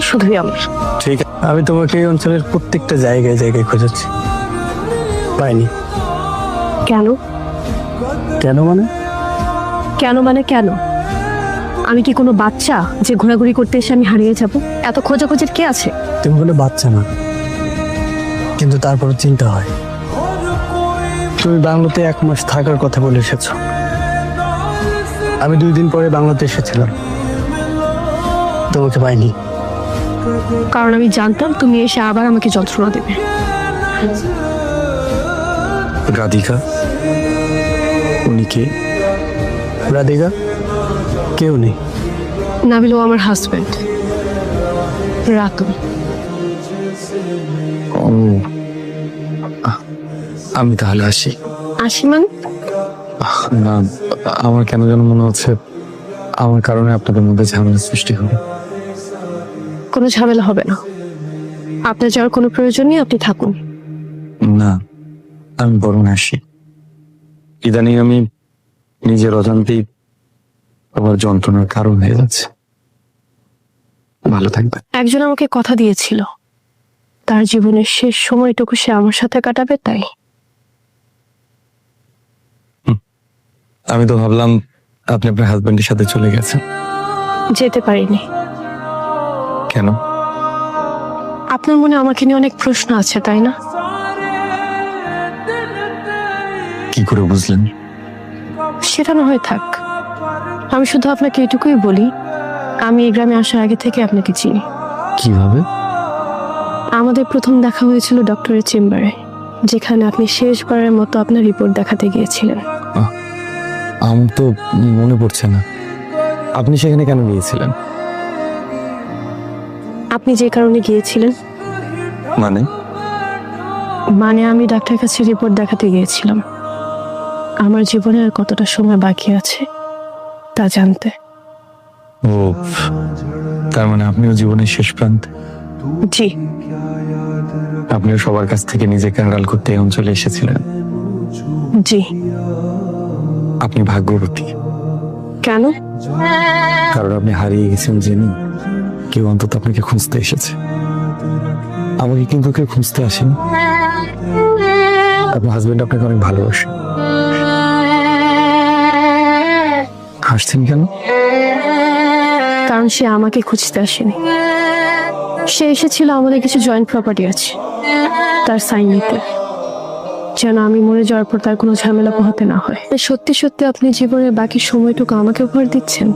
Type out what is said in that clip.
শুধুই আমার। ঠিক আছে, আমি তোমাকে এই অঞ্চলের প্রত্যেকটা জায়গায় জায়গায় খোঁজাচ্ছি, পাইনি। কেন? কেন মানে? কেন মানে কেন? আমি কি কোনো বাচ্চা যে ঘোরাঘুরি করতে এসে আমি হারিয়ে যাব? এত খোঁজাখুঁজির কে আছে? তুমি বলে বাচ্চা না, কিন্তু তারপর চিন্তা হয়। তুমি বাংলাতে 1 মাস থাকার কথা বলে এসেছো, আমি 2 দিন পরে বাংলাতে এসেছিলাম, তোমাকে পাইনি। কারণ আমি জানতাম তুমি এসে আবার আমাকে যন্ত্রণা দেবে। রাধিকা? উনি কে? রাধিকা কে উনি? নাবিল ও আমার হাজবেন্ড রাতুল। ও, আমি তাহলে আসি। আসি মানে? না, আমার কেন যেন মনে হচ্ছে আমার কারণে আপনাদের মধ্যে ঝামেলা সৃষ্টি হবে। কোনো ঝামেলা হবে না, আপনার যাওয়ার কোনো প্রয়োজন নেই, আপনি থাকুন। না, আমি বরং আসি। ইদানিং আমি নিজের অজান্তেই আমার যন্ত্রণার কারণ হয়ে যাচ্ছে। ভালো থাকবে। একজন আমাকে কথা দিয়েছিল তার জীবনের শেষ সময়টুকু সে আমার সাথে কাটাবে, তাই। আমি তো ভাবলাম আপনি আপনার হাজবেন্ডের সাথে চলে গেছেন। যেতে পারিনি। কেন? আপনার মনে আমাকে নিয়ে অনেক প্রশ্ন আছে, তাই না? কি করে বুঝলেন? সেটা না হয় থাক, আমি শুধু আপনাকে এটুকুই বলি, আমি এই গ্রামে আসার আগে থেকে আপনাকে চিনি। কিভাবে? আমাদের প্রথম দেখা হয়েছিল ডক্টরের চেম্বারে, যেখানে আপনি শেষবারের মতো আপনার রিপোর্ট দেখাতে গিয়েছিলেন। আমার তো মনে পড়ছে না। আপনি সেখানে কেন গিয়েছিলেন? আপনি যে কারণে গিয়েছিলেন? মানে? মানে আমি ডাক্তারের কাছে রিপোর্ট দেখাতে গিয়েছিলাম আমার জীবনে আর কতটা সময় বাকি আছে তা জানতে। ও, তার মানে আপনিও জীবনের শেষ প্রান্তে। জি। আপনিও সবার কাছ থেকে নিজেকে আড়াল করতে এই অঞ্চলে এসেছিলেন। জি। আপনি ভাগ্যবতী, কেন? কারণ আপনি হারিয়ে গেছেন জেনে কেউ অন্তত আপনাকে খুঁজতে এসেছে। আমাকে কিন্তু কেউ খুঁজতে আসেনি। আপনার হাজবেন্ড আপনাকে অনেক ভালোবাসে। হাসছেন কেন? কারণ সে আমাকে খুঁজতে আসেনি, সে এসেছিল আমাদের কিছু জয়েন্ট প্রপার্টি আছে তার সাইন নিতে, যেন আমি মরে যাওয়ার পর তার কোনো ঝামেলা পোহাতে না হয়। সত্যি সত্যি আপনি জীবনের বাকি সময়টুকু আমাকে উপহার দিচ্ছেন?